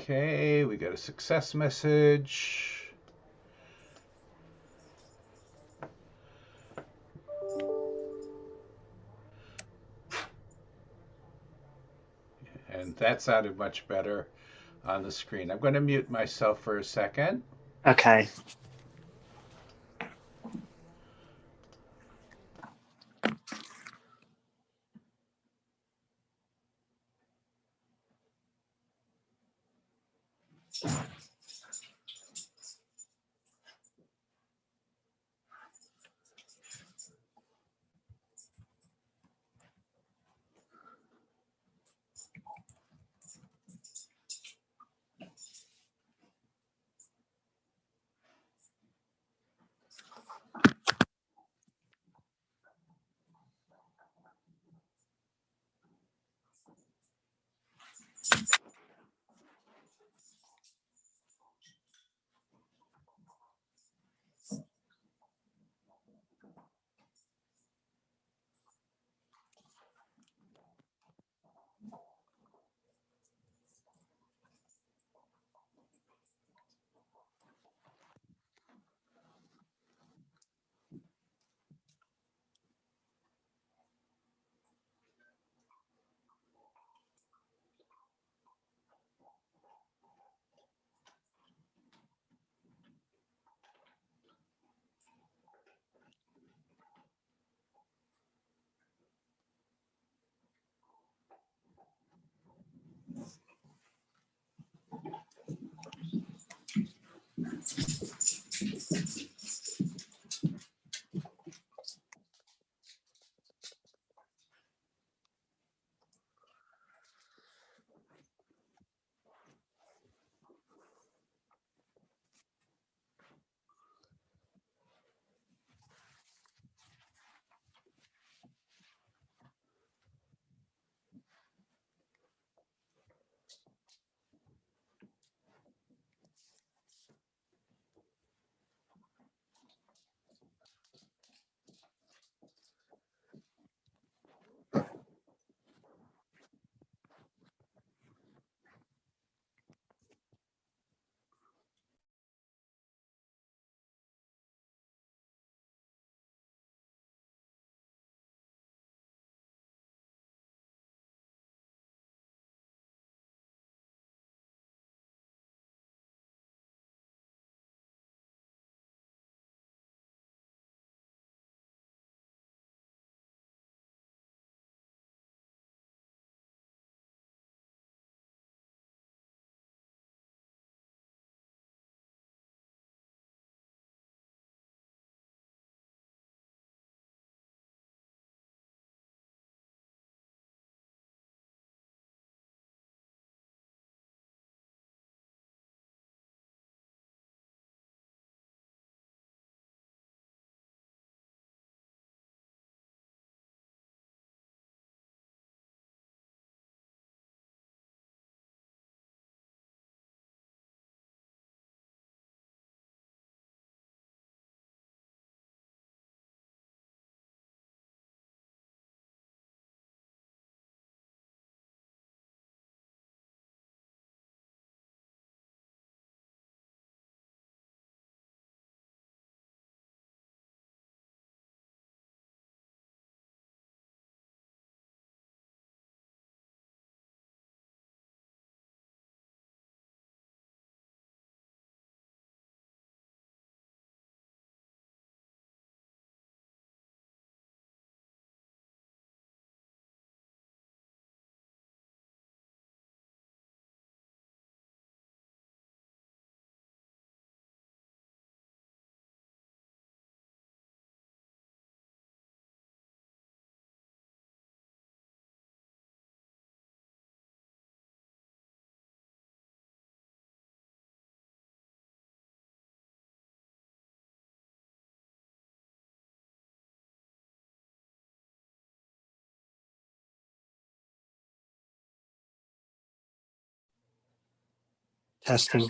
Okay, we got a success message. And that sounded much better on the screen. I'm going to mute myself for a second. Okay. Testing.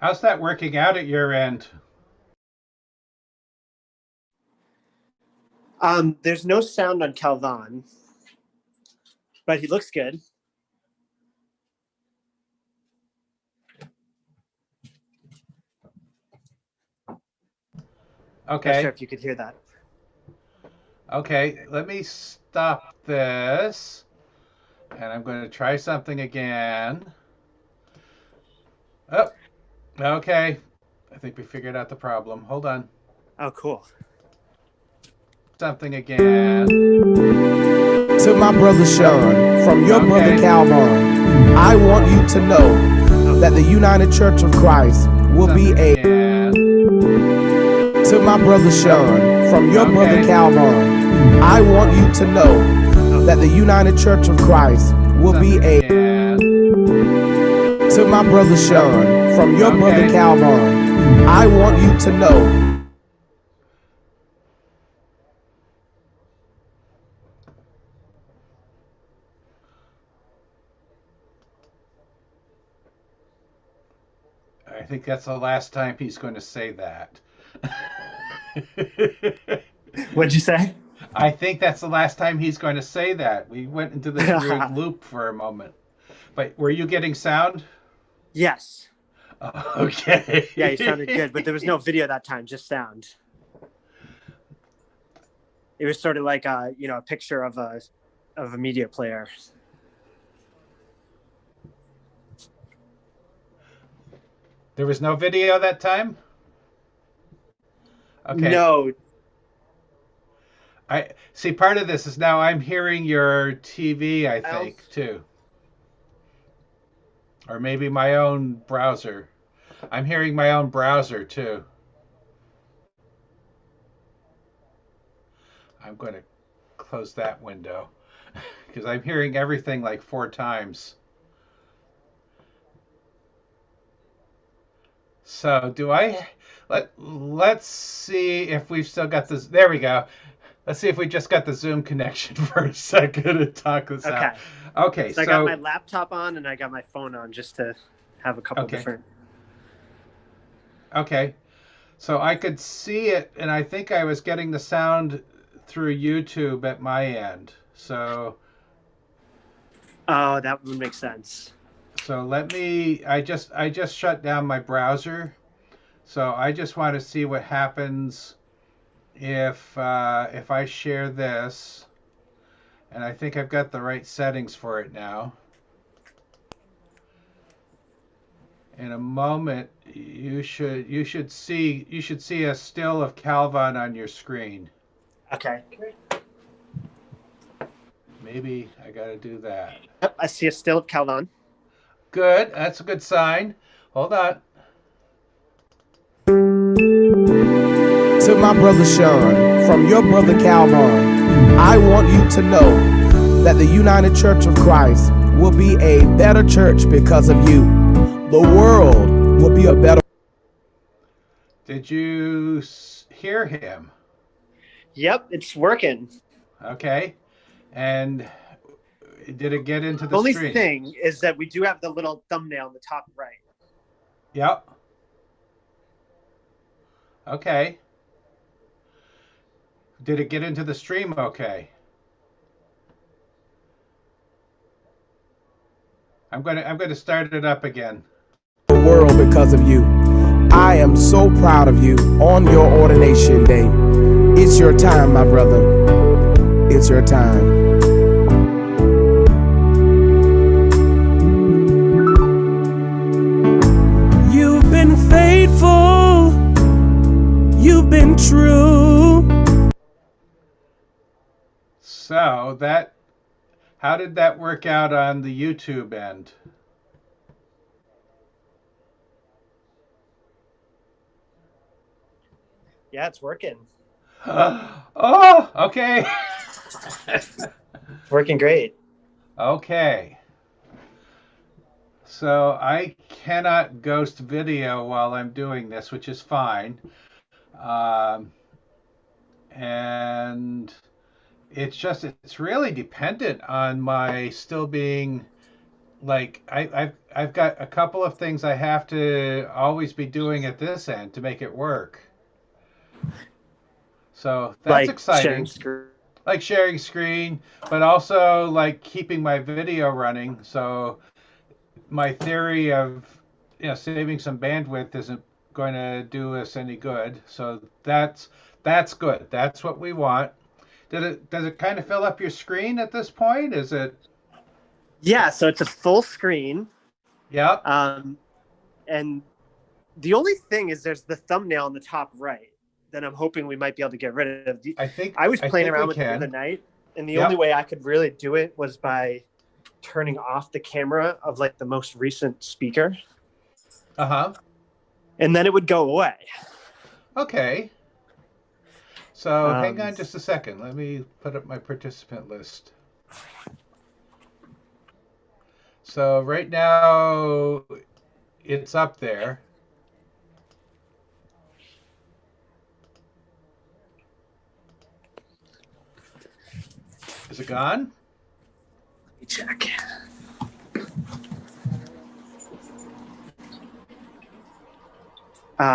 How's that working out at your end? There's no sound on Calvin, but he looks good. Not sure Okay. if you could hear that. Okay. Let me stop this. And I'm going to try something again. Oh, okay. I think we figured out the problem. Hold on. Oh, cool. Something again. To my brother Sean, from your brother Okay. Calvin, I want you to know that the United Church of Christ will be Something a. again. To my brother Sean, from your brother Okay. Calvin, I want you to know that the United Church of Christ will be Something a. again. To my brother Sean, from your brother Okay. Calvin, I want you to know. I think that's the last time he's going to say that. What'd you say? I think that's the last time he's going to say that. We went into this weird loop for a moment. But were you getting sound? Yes. Okay. Yeah, you sounded good, but there was no video that time, just sound. It was sort of like a picture of a media player. There was no video that time? Okay. No. I see part of this is now I'm hearing your TV, I think, too. Or maybe my own browser. I'm hearing my own browser too. I'm going to close that window because I'm hearing everything like 4 times. So do I let's see if we've still got this. There we go. Let's see if we just got the Zoom connection for a second and talk this Okay. out. Okay, So I got my laptop on and I got my phone on just to have a couple okay. different. Okay. So I could see it, and I think I was getting the sound through YouTube at my end. So That would make sense. let me. I just shut down my browser. So I just want to see what happens if I share this, and I think I've got the right settings for it now. In a moment, you should see a still of Calvin on your screen. Okay. Maybe I got to do that. Yep, I see a still of Calvin. Good. That's a good sign. Hold on. To my brother Sean, from your brother Calvin, I want you to know that the United Church of Christ will be a better church because of you. The world will be a better. Did you hear him? Yep, it's working. Okay. And did it get into The the only stream? thing is that we do have the little thumbnail in the top right. Yep. Okay. Did it get into the stream okay? I'm going to start it up again. The world because of you. I am so proud of you on your ordination day. It's your time, my brother. It's your time. You've been faithful. You've been true. So how did that work out on the YouTube end? Yeah, it's working. Oh, okay. It's working great. Okay. So I cannot ghost video while I'm doing this, which is fine. And it's really dependent on my still being like I've got a couple of things I have to always be doing at this end to make it work. So that's Like sharing exciting. screen. Like sharing screen, but also like keeping my video running. So my theory of saving some bandwidth isn't going to do us any good. So that's good. That's what we want. Does it kind of fill up your screen at this point? Is it? Yeah, so it's a full screen. Yep. And the only thing is there's the thumbnail on the top right that I'm hoping we might be able to get rid of. I was playing around with it the other night, and the only way I could really do it was by turning off the camera of like the most recent speaker. Uh-huh. And then it would go away. Okay. So hang on just a second. Let me put up my participant list. So right now it's up there. Is it gone? Let me check.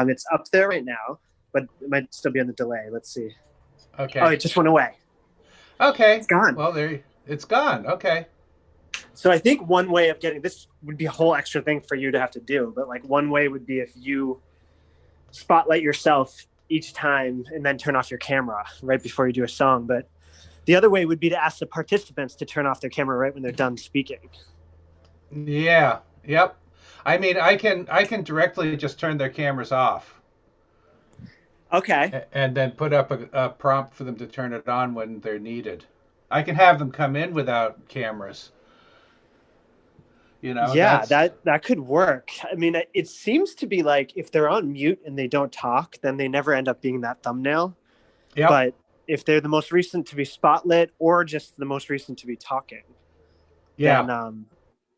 It's up there right now, but it might still be on the delay. Let's see. Okay. Oh, it just went away. Okay. It's gone. Well, it's gone. Okay. So I think one way of getting this would be a whole extra thing for you to have to do. But like one way would be if you spotlight yourself each time and then turn off your camera right before you do a song. But the other way would be to ask the participants to turn off their camera right when they're done speaking. Yeah. Yep. I mean, I can directly just turn their cameras off. Okay. And then put up a prompt for them to turn it on when they're needed. I can have them come in without cameras. Yeah, that could work. I mean, it seems to be like if they're on mute and they don't talk, then they never end up being that thumbnail. Yep. But if they're the most recent to be spotlit or just the most recent to be talking, then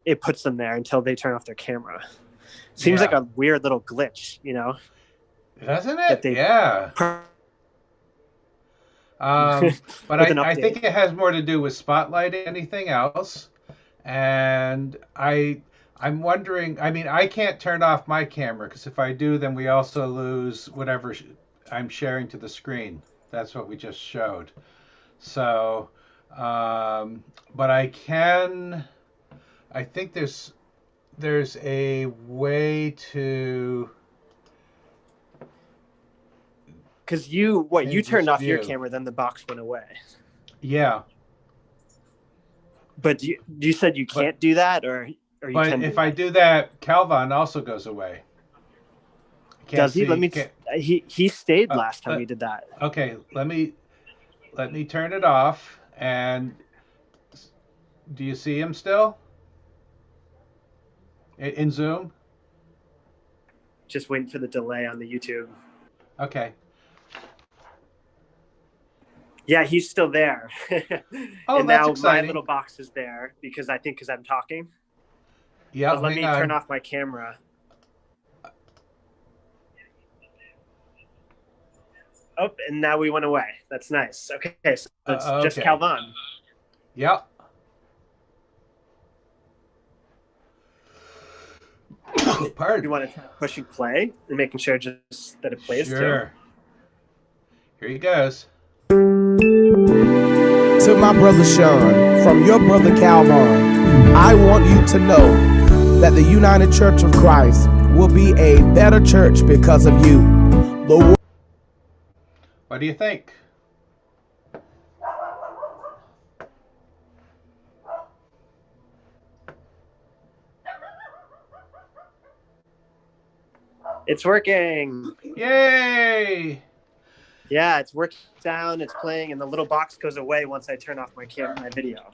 it puts them there until they turn off their camera. Seems like a weird little glitch, Doesn't it? Yeah. But I think it has more to do with spotlighting than anything else. And I'm wondering, I mean, I can't turn off my camera because if I do, then we also lose whatever I'm sharing to the screen. That's what we just showed. So, but I think there's a way to. Because you turned off your camera, then the box went away. Yeah. But you said you can't do that, or you but can? If I do that, Calvin also goes away. Does he? He stayed last time we did that. Okay, let me turn it off. And do you see him still in Zoom? Just waiting for the delay on the YouTube. Okay. Yeah, he's still there. Oh, and that's now exciting. My little box is there because I'm talking. Yeah. But let me turn off my camera. Oh, and now we went away. That's nice. Okay, so it's just Calvin. Yep. Pardon. You want to try pushing play and making sure just that it plays Sure. too? Here he goes. To my brother Sean, from your brother Calvin, I want you to know that the United Church of Christ will be a better church because of you. What do you think? It's working. Yay! Yeah, it's working down, it's playing, and the little box goes away once I turn off my video.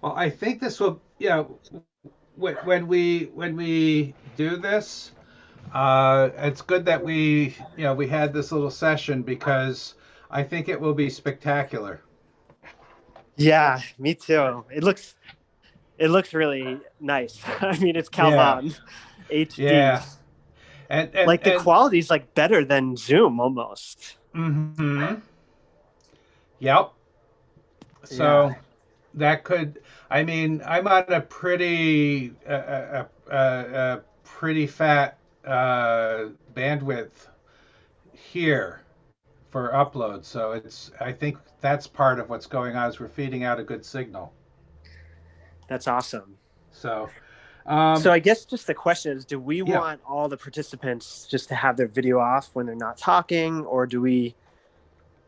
Well, I think this will, when we do this, it's good that we had this little session because I think it will be spectacular. Yeah, me too. It looks really nice. I mean, it's Calvin HD. Yeah. And like the quality's like better than Zoom almost. Mm-hmm. Yep. So that could. I mean, I'm on a pretty fat bandwidth here for upload, so it's. I think that's part of what's going on is we're feeding out a good signal. That's awesome. So, so I guess just the question is, do we yeah. want all the participants just to have their video off when they're not talking, or do we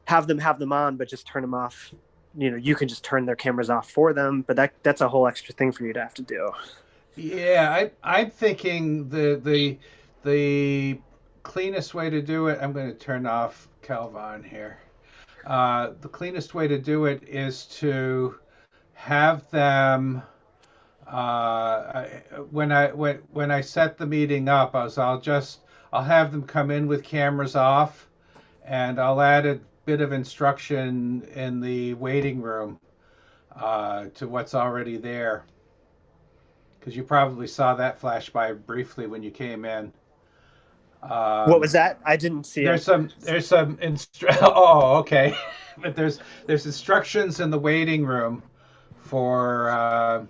have them on, but just turn them off? You know, you can just turn their cameras off for them, but that's a whole extra thing for you to have to do. Yeah, I'm thinking the cleanest way to do it. I'm going to turn off Calvin here. The cleanest way to do it is to have them. When I set the meeting up, I'll have them come in with cameras off, and I'll add a bit of instruction in the waiting room to what's already there, because you probably saw that flash by briefly when you came in. What was that? I didn't see there's it. There's some oh, okay. But there's instructions in the waiting room for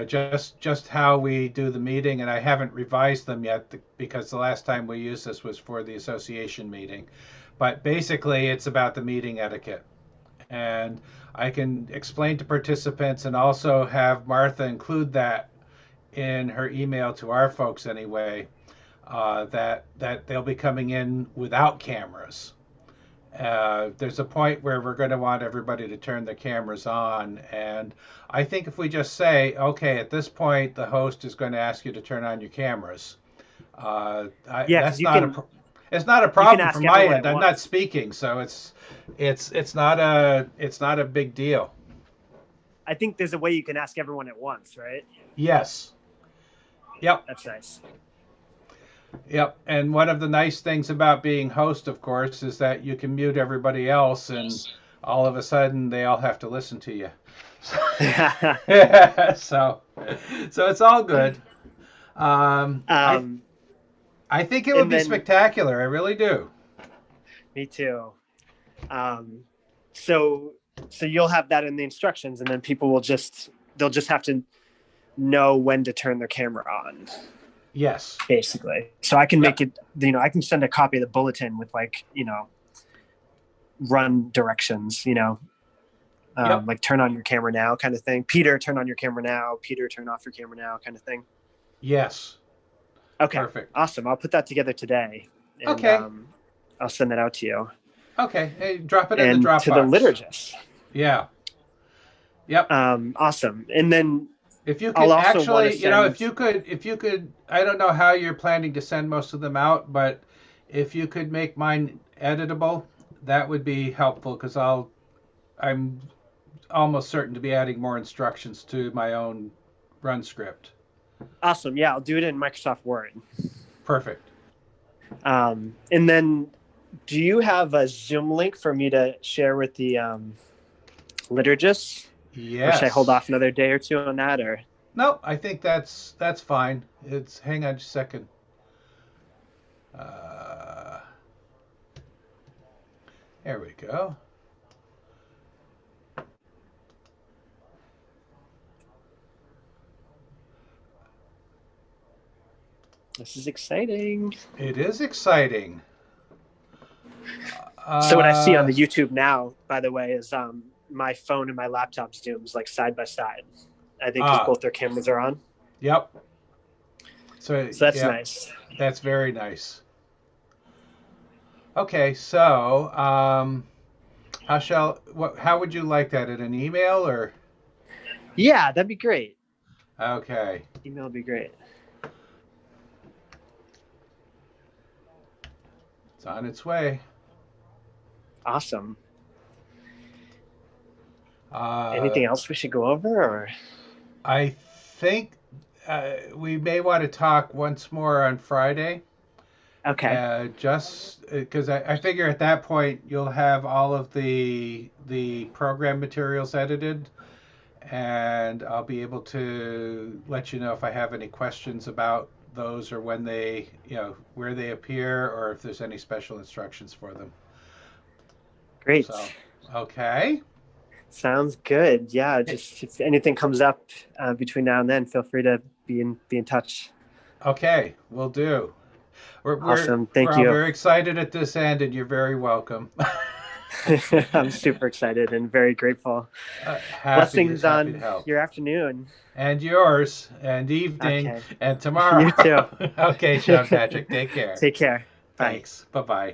just how we do the meeting, and I haven't revised them yet because the last time we used this was for the association meeting. But basically, it's about the meeting etiquette, and I can explain to participants and also have Martha include that in her email to our folks anyway, that they'll be coming in without cameras. There's a point where we're going to want everybody to turn their cameras on, and I think if we just say, okay, at this point the host is going to ask you to turn on your cameras, that's it's not a problem from my end. I'm not speaking, so it's not a big deal. I think there's a way you can ask everyone at once, right? Yes. Yep. That's nice. Yep, and one of the nice things about being host, of course, is that you can mute everybody else, and all of a sudden they all have to listen to you. So it's all good. I think it would be spectacular. I really do. Me too. So you'll have that in the instructions, and then people they'll just have to know when to turn their camera on. Yes. Basically. So I can make it, I can send a copy of the bulletin with run directions, like turn on your camera now kind of thing. Peter, turn on your camera now. Peter, turn off your camera now kind of thing. Yes. Okay. Perfect. Awesome. I'll put that together today. And, okay. I'll send that out to you. Okay. Hey, drop it in the Dropbox. To the liturgists. Yeah. Yep. Awesome. And then if you could actually, if you could, I don't know how you're planning to send most of them out, but if you could make mine editable, that would be helpful, because I'm almost certain to be adding more instructions to my own run script. Awesome. Yeah, I'll do it in Microsoft Word. Perfect. And then do you have a Zoom link for me to share with the liturgists? Yes. Or should I hold off another day or two on that, or? No, I think that's fine. Hang on just a second. There we go. This is exciting. It is exciting. So what I see on the YouTube now, by the way, is my phone and my laptop Zoom's like side by side. I think because both their cameras are on. Yep. So that's nice. That's very nice. Okay, so how would you like that? In an email or? Yeah, that'd be great. Okay. Email would be great. It's on its way. Awesome. Anything else we should go over? Or? I think we may want to talk once more on Friday. Okay. Just because I figure at that point you'll have all of the program materials edited, and I'll be able to let you know if I have any questions about those, or when they, where they appear, or if there's any special instructions for them. Great. So, okay. Sounds good. Yeah, just if anything comes up between now and then, feel free to be in touch. Okay, we'll do. Awesome. We're Thank all you. very excited at this end, and you're very welcome. I'm super excited and very grateful. Blessings happy to on help. your afternoon. And yours, and evening, Okay. and tomorrow. You too. Okay, Sean Patrick, take care. Take care. Bye. Thanks. Bye-bye.